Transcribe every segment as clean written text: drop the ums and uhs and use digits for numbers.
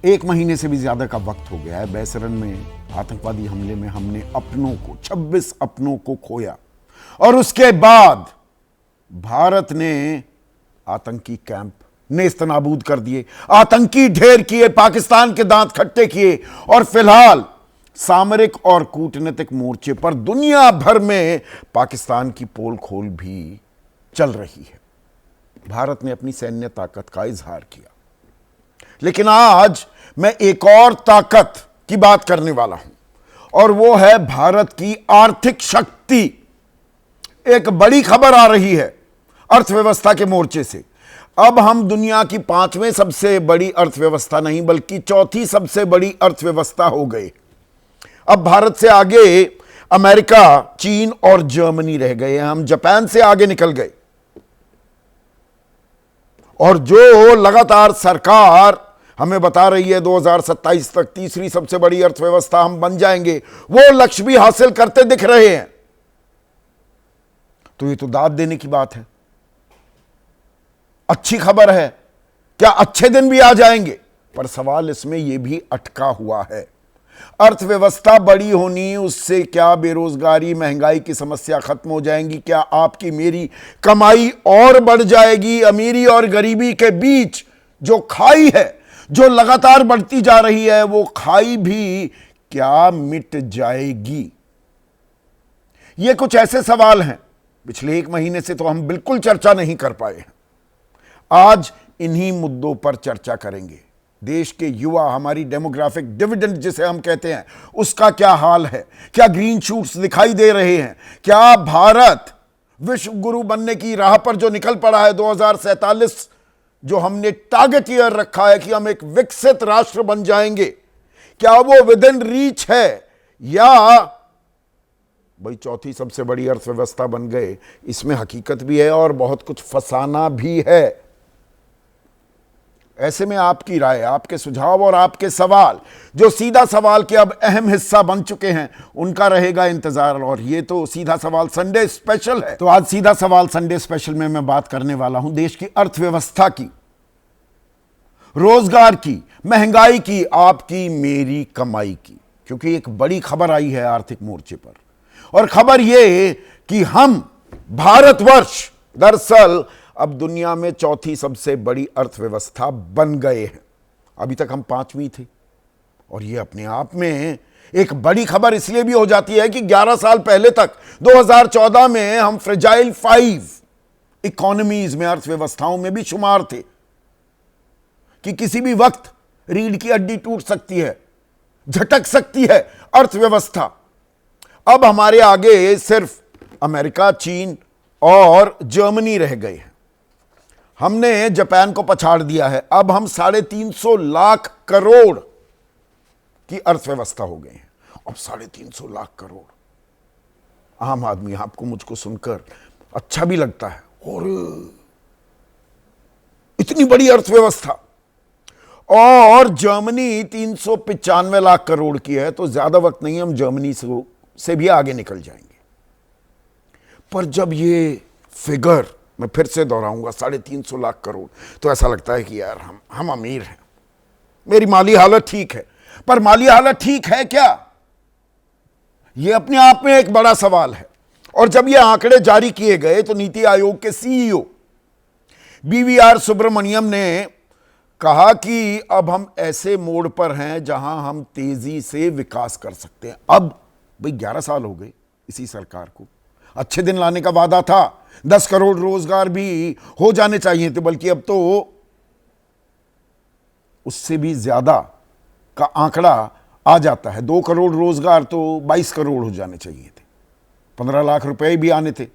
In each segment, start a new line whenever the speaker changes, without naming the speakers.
एक महीने से भी ज्यादा का वक्त हो गया है। बैसरन में आतंकवादी हमले में हमने 26 अपनों को खोया और उसके बाद भारत ने आतंकी कैंप नेस्तनाबूद कर दिए, आतंकी ढेर किए, पाकिस्तान के दांत खट्टे किए और फिलहाल सामरिक और कूटनीतिक मोर्चे पर दुनिया भर में पाकिस्तान की पोल खोल भी चल रही है। भारत ने अपनी सैन्य ताकत का इजहार किया, लेकिन आज मैं एक और ताकत की बात करने वाला हूं और वो है भारत की आर्थिक शक्ति। एक बड़ी खबर आ रही है अर्थव्यवस्था के मोर्चे से। अब हम दुनिया की 5वें सबसे बड़ी अर्थव्यवस्था नहीं बल्कि चौथी सबसे बड़ी अर्थव्यवस्था हो गए। अब भारत से आगे अमेरिका, चीन और जर्मनी रह गए हैं। हम जापान से आगे निकल गए और जो लगातार सरकार हमें बता रही है 2027 तक तीसरी सबसे बड़ी अर्थव्यवस्था हम बन जाएंगे, वो लक्ष्य भी हासिल करते दिख रहे हैं। तो ये तो दाद देने की बात है, अच्छी खबर है। क्या अच्छे दिन भी आ जाएंगे? पर सवाल इसमें यह भी अटका हुआ है, अर्थव्यवस्था बड़ी होनी, उससे क्या बेरोजगारी, महंगाई की समस्या खत्म हो जाएंगी? क्या आपकी मेरी कमाई और बढ़ जाएगी? अमीरी और गरीबी के बीच जो खाई है, जो लगातार बढ़ती जा रही है, वो खाई भी क्या मिट जाएगी? ये कुछ ऐसे सवाल हैं पिछले एक महीने से तो हम बिल्कुल चर्चा नहीं कर पाए हैं। आज इन्हीं मुद्दों पर चर्चा करेंगे। देश के युवा, हमारी डेमोग्राफिक डिविडेंड जिसे हम कहते हैं, उसका क्या हाल है? क्या ग्रीन शूट्स दिखाई दे रहे हैं? क्या भारत विश्व गुरु बनने की राह पर जो निकल पड़ा है, 2047 जो हमने टारगेट ईयर रखा है कि हम एक विकसित राष्ट्र बन जाएंगे, क्या वो विद इन रीच है? या भाई चौथी सबसे बड़ी अर्थव्यवस्था बन गए, इसमें हकीकत भी है और बहुत कुछ फसाना भी है। ऐसे में आपकी राय, आपके सुझाव और आपके सवाल, जो सीधा सवाल के अब अहम हिस्सा बन चुके हैं, उनका रहेगा इंतजार। और ये तो सीधा सवाल संडे स्पेशल है। तो आज सीधा सवाल संडे स्पेशल में मैं बात करने वाला हूं देश की अर्थव्यवस्था की, रोजगार की, महंगाई की, आपकी मेरी कमाई की, क्योंकि एक बड़ी खबर आई है आर्थिक मोर्चे पर। और खबर यह कि हम भारतवर्ष दरअसल अब दुनिया में चौथी सबसे बड़ी अर्थव्यवस्था बन गए हैं। अभी तक हम 5वीं थे और यह अपने आप में एक बड़ी खबर इसलिए भी हो जाती है कि 11 साल पहले तक 2014 में हम फ्रेजाइल 5 इकोनॉमीज में, अर्थव्यवस्थाओं में भी शुमार थे कि किसी भी वक्त रीढ़ की हड्डी टूट सकती है, झटक सकती है अर्थव्यवस्था। अब हमारे आगे सिर्फ अमेरिका, चीन और जर्मनी रह गए हैं। हमने जापान को पछाड़ दिया है। अब हम 350 लाख करोड़ की अर्थव्यवस्था हो गए हैं। अब 350 लाख करोड़ आम आदमी, आपको मुझको सुनकर अच्छा भी लगता है, और इतनी बड़ी अर्थव्यवस्था। और जर्मनी 395 लाख करोड़ की है, तो ज्यादा वक्त नहीं, हम जर्मनी से भी आगे निकल जाएंगे। पर जब ये फिगर, मैं फिर से दोहराऊंगा, 350 लाख करोड़, तो ऐसा लगता है कि यार हम अमीर हैं, मेरी माली हालत ठीक है। पर माली हालत ठीक है क्या? यह अपने आप में एक बड़ा सवाल है। और जब ये आंकड़े जारी किए गए तो नीति आयोग के सीईओ BVR सुब्रमण्यम ने कहा कि अब हम ऐसे मोड़ पर हैं जहां हम तेजी से विकास कर सकते हैं। अब भाई 11 साल हो गए इसी सरकार को, अच्छे दिन लाने का वादा था, 10 करोड़ रोजगार भी हो जाने चाहिए थे, बल्कि अब तो उससे भी ज्यादा का आंकड़ा आ जाता है। 2 करोड़ रोजगार तो 22 करोड़ हो जाने चाहिए थे, 15 लाख रुपए भी आने थे,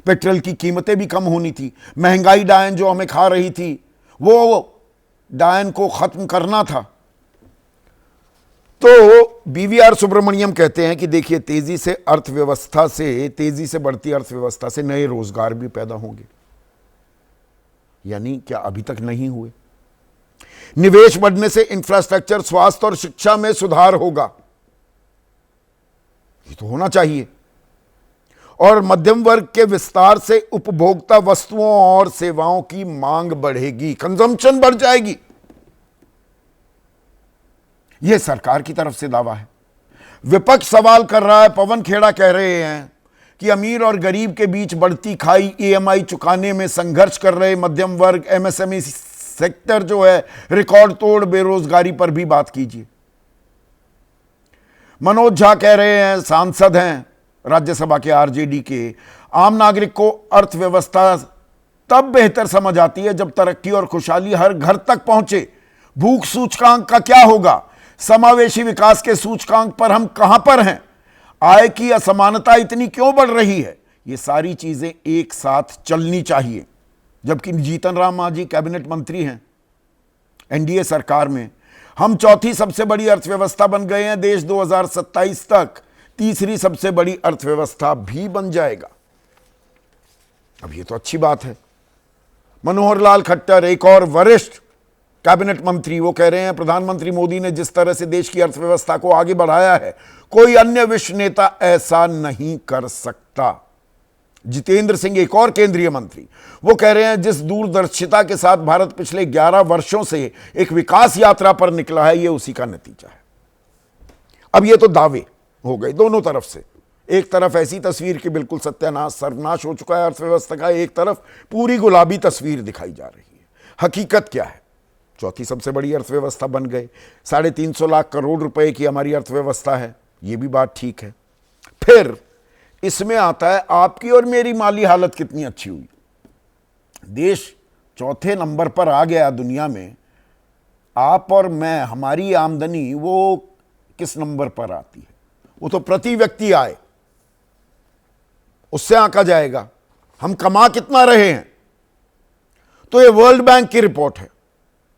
पेट्रोल की कीमतें भी कम होनी थी, महंगाई डायन जो हमें खा रही थी, वो डायन को खत्म करना था। तो BVR सुब्रमण्यम कहते हैं कि देखिए, तेजी से बढ़ती अर्थव्यवस्था से नए रोजगार भी पैदा होंगे। यानी क्या अभी तक नहीं हुए? निवेश बढ़ने से इंफ्रास्ट्रक्चर, स्वास्थ्य और शिक्षा में सुधार होगा, ये तो होना चाहिए। और मध्यम वर्ग के विस्तार से उपभोक्ता वस्तुओं और सेवाओं की मांग बढ़ेगी, कंजम्पशन बढ़ जाएगी। यह सरकार की तरफ से दावा है। विपक्ष सवाल कर रहा है, पवन खेड़ा कह रहे हैं कि अमीर और गरीब के बीच बढ़ती खाई, ईएमआई चुकाने में संघर्ष कर रहे मध्यम वर्ग, एमएसएमई सेक्टर जो है, रिकॉर्ड तोड़ बेरोजगारी पर भी बात कीजिए। मनोज झा कह रहे हैं, सांसद हैं राज्यसभा के आरजेडी के, आम नागरिक को अर्थव्यवस्था तब बेहतर समझ आती है जब तरक्की और खुशहाली हर घर तक पहुंचे। भूख सूचकांक का क्या होगा? समावेशी विकास के सूचकांक पर हम कहां पर हैं? आय की असमानता इतनी क्यों बढ़ रही है? ये सारी चीजें एक साथ चलनी चाहिए। जबकि जीतन राम मांझी कैबिनेट मंत्री हैं एनडीए सरकार में। हम चौथी सबसे बड़ी अर्थव्यवस्था बन गए हैं। देश 2027 तक तीसरी सबसे बड़ी अर्थव्यवस्था भी बन जाएगा। अब ये तो अच्छी बात है। मनोहर लाल खट्टर, एक और वरिष्ठ कैबिनेट मंत्री, वो कह रहे हैं प्रधानमंत्री मोदी ने जिस तरह से देश की अर्थव्यवस्था को आगे बढ़ाया है, कोई अन्य विश्व नेता ऐसा नहीं कर सकता। जितेंद्र सिंह, एक और केंद्रीय मंत्री, वो कह रहे हैं जिस दूरदर्शिता के साथ भारत पिछले 11 वर्षों से एक विकास यात्रा पर निकला है, ये उसी का नतीजा है। अब ये तो दावे हो गए दोनों तरफ से। एक तरफ ऐसी तस्वीर कि बिल्कुल सत्यानाश, सर्वनाश हो चुका है अर्थव्यवस्था का, एक तरफ पूरी गुलाबी तस्वीर दिखाई जा रही है। हकीकत क्या है? चौथी सबसे बड़ी अर्थव्यवस्था बन गए, 350 लाख करोड़ रुपए की हमारी अर्थव्यवस्था है, ये भी बात ठीक है। फिर इसमें आता है आपकी और मेरी माली हालत कितनी अच्छी हुई। देश चौथे नंबर पर आ गया दुनिया में। आप और मैं, हमारी आमदनी वो किस नंबर पर आती है? वो तो प्रति व्यक्ति आय, उससे आंका जाएगा हम कमा कितना रहे हैं। तो ये वर्ल्ड बैंक की रिपोर्ट है,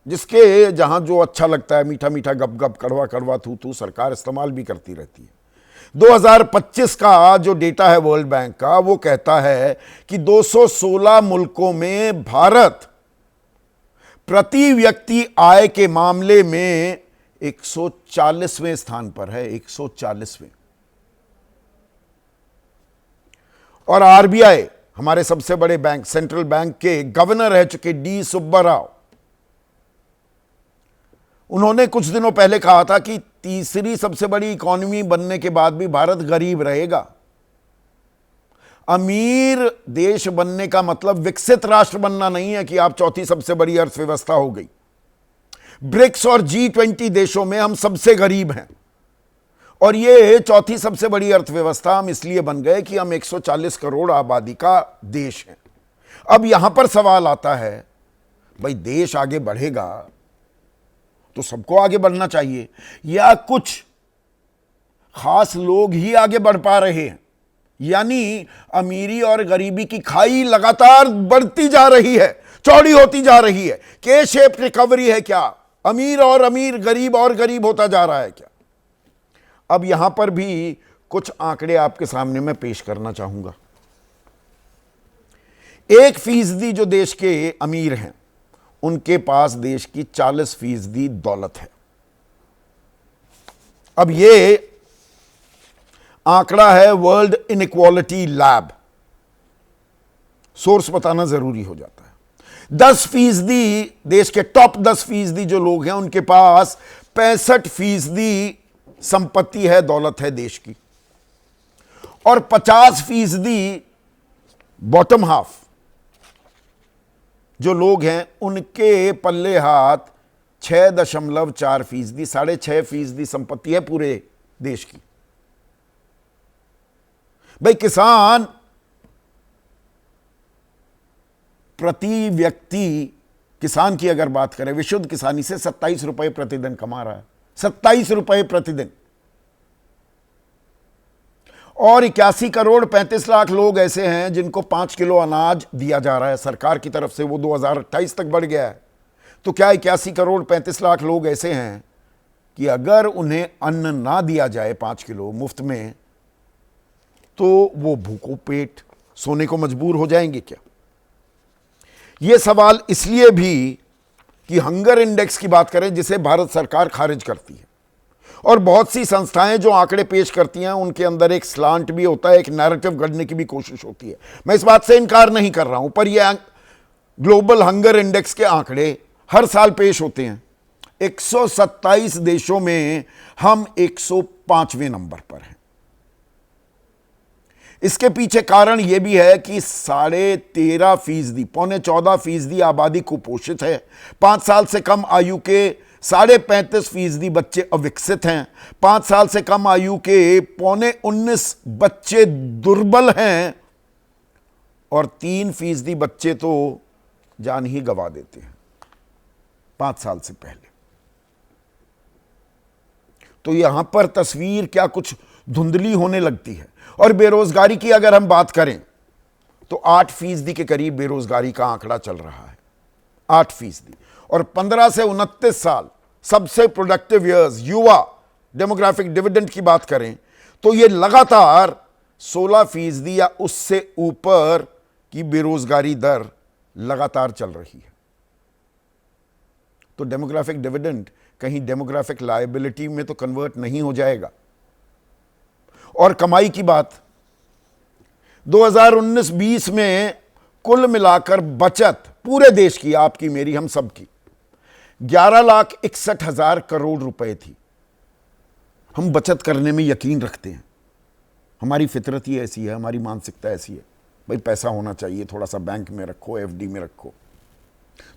जिसके जहां जो अच्छा लगता है, मीठा मीठा गप गप, कड़वा कड़वा थू थू, सरकार इस्तेमाल भी करती रहती है। 2025 का जो डेटा है वर्ल्ड बैंक का, वो कहता है कि 216 मुल्कों में भारत प्रति व्यक्ति आय के मामले में 140वें स्थान पर है, 140वें। और आरबीआई, हमारे सबसे बड़े बैंक, सेंट्रल बैंक के गवर्नर रह चुके डी सुब्बा राव, उन्होंने कुछ दिनों पहले कहा था कि तीसरी सबसे बड़ी इकोनॉमी बनने के बाद भी भारत गरीब रहेगा। अमीर देश बनने का मतलब विकसित राष्ट्र बनना नहीं है कि आप चौथी सबसे बड़ी अर्थव्यवस्था हो गई। ब्रिक्स और G20 देशों में हम सबसे गरीब हैं, और ये चौथी सबसे बड़ी अर्थव्यवस्था हम इसलिए बन गए कि हम 140 करोड़ आबादी का देश हैं। अब यहां पर सवाल आता है, भाई देश आगे बढ़ेगा तो सबको आगे बढ़ना चाहिए, या कुछ खास लोग ही आगे बढ़ पा रहे हैं? यानी अमीरी और गरीबी की खाई लगातार बढ़ती जा रही है, चौड़ी होती जा रही है। के शेप रिकवरी है क्या? अमीर और अमीर, गरीब और गरीब होता जा रहा है क्या? अब यहां पर भी कुछ आंकड़े आपके सामने मैं पेश करना चाहूंगा। 1% जो देश के अमीर हैं, उनके पास देश की 40% दौलत है। अब ये आंकड़ा है वर्ल्ड इनइक्वालिटी लैब, सोर्स बताना जरूरी हो जाता है। 10% देश के टॉप 10% जो लोग हैं, उनके पास 65% संपत्ति है, दौलत है देश की। और 50% बॉटम हाफ जो लोग हैं, उनके पल्ले हाथ 6.4%, 6.5% संपत्ति है पूरे देश की। भाई किसान प्रति व्यक्ति, किसान की अगर बात करें, विशुद्ध किसानी से 27 रुपए प्रतिदिन कमा रहा है, 27 रुपए प्रतिदिन। और 81 करोड़ 35 लाख लोग ऐसे हैं जिनको 5 किलो अनाज दिया जा रहा है सरकार की तरफ से, वो 2028 तक बढ़ गया है। तो क्या 81 करोड़ 35 लाख लोग ऐसे हैं कि अगर उन्हें अन्न ना दिया जाए 5 किलो मुफ्त में, तो वो भूखों पेट सोने को मजबूर हो जाएंगे क्या? ये सवाल इसलिए भी कि हंगर इंडेक्स की बात करें, जिसे भारत सरकार खारिज करती है, और बहुत सी संस्थाएं जो आंकड़े पेश करती हैं, उनके अंदर एक स्लांट भी होता है, एक नैरेटिव गढ़ने की भी कोशिश होती है। मैं इस बात से इनकार नहीं कर रहा हूं, पर यह ग्लोबल हंगर इंडेक्स के आंकड़े हर साल पेश होते हैं। 127 देशों में हम 105वें नंबर पर हैं। इसके पीछे कारण यह भी है कि 13.5%, 14.25% आबादी कुपोषित है। 5 साल से कम आयु के 35.5% बच्चे अविकसित हैं। 5 साल से कम आयु के 19.25% बच्चे दुर्बल हैं और 3% बच्चे तो जान ही गंवा देते हैं 5 साल से पहले। तो यहां पर तस्वीर क्या कुछ धुंधली होने लगती है। और बेरोजगारी की अगर हम बात करें तो 8% के करीब बेरोजगारी का आंकड़ा चल रहा है, 8%। और 15 से 29 साल सबसे प्रोडक्टिव ईयर्स, युवा डेमोग्राफिक डिविडेंड की बात करें तो यह लगातार 16% या उससे ऊपर की बेरोजगारी दर लगातार चल रही है। तो डेमोग्राफिक डिविडेंड कहीं डेमोग्राफिक लायबिलिटी में तो कन्वर्ट नहीं हो जाएगा। और कमाई की बात, 2019-20 में कुल मिलाकर बचत पूरे देश की, आपकी मेरी हम सब की, 11,61,000 करोड़ रुपए थी। हम बचत करने में यकीन रखते हैं, हमारी फितरत ही ऐसी है, हमारी मानसिकता ऐसी है, भाई पैसा होना चाहिए, थोड़ा सा बैंक में रखो, एफडी में रखो।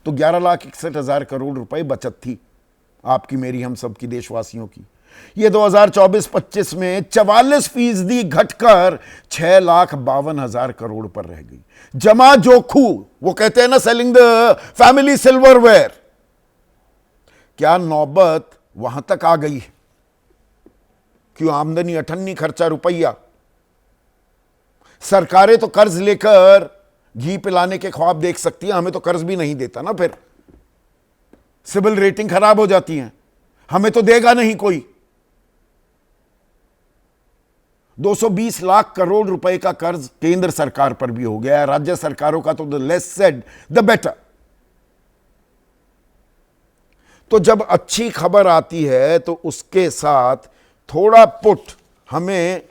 तो 11,61,000 करोड़ रुपए बचत थी, आपकी मेरी हम सब की, देशवासियों की। ये 2024-25 में 44% घटकर 6,52,000 करोड़ पर रह गई। जमा जोखू, वो कहते हैं ना सेलिंग द फैमिली सिल्वरवेयर, क्या नौबत वहां तक आ गई है? क्यों आमदनी अठन्नी, खर्चा रुपया। सरकारें तो कर्ज लेकर घी पिलाने के ख्वाब देख सकती हैं, हमें तो कर्ज भी नहीं देता ना, फिर सिविल रेटिंग खराब हो जाती है, हमें तो देगा नहीं कोई। 220 लाख करोड़ रुपए का कर्ज केंद्र सरकार पर भी हो गया है, राज्य सरकारों का तो the less said the better. तो जब अच्छी खबर आती है तो उसके साथ थोड़ा पुट हमें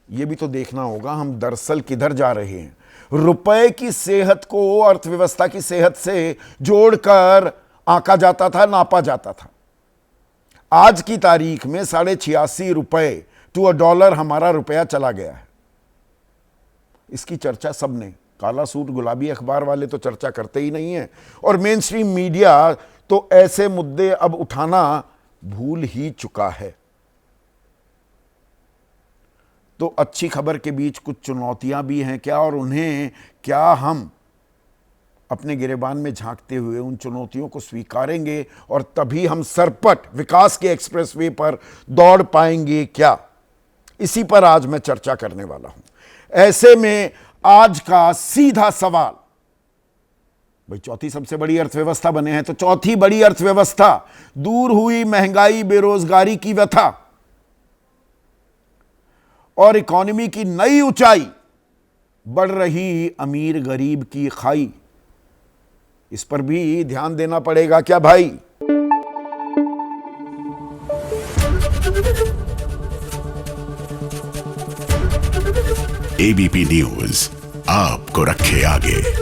यह भी तो देखना होगा, हम दरअसल किधर जा रहे हैं। रुपए की सेहत को अर्थव्यवस्था की सेहत से जोड़कर आंका जाता था, नापा जाता था। आज की तारीख में 86.5 रुपए टू $1 हमारा रुपया चला गया है। इसकी चर्चा सबने, काला सूट गुलाबी अखबार वाले तो चर्चा करते ही नहीं है, और मेन स्ट्रीम मीडिया तो ऐसे मुद्दे अब उठाना भूल ही चुका है। तो अच्छी खबर के बीच कुछ चुनौतियां भी हैं क्या, और उन्हें क्या हम अपने गिरेबान में झांकते हुए उन चुनौतियों को स्वीकारेंगे और तभी हम सरपट विकास के एक्सप्रेसवे पर दौड़ पाएंगे क्या? इसी पर आज मैं चर्चा करने वाला हूं। ऐसे में आज का सीधा सवाल, भाई चौथी सबसे बड़ी अर्थव्यवस्था बने हैं तो चौथी बड़ी अर्थव्यवस्था, दूर हुई महंगाई बेरोजगारी की व्यथा और इकॉनमी की नई ऊंचाई, बढ़ रही अमीर गरीब की खाई, इस पर भी ध्यान देना पड़ेगा क्या भाई?
एबीपी न्यूज आपको रखे आगे।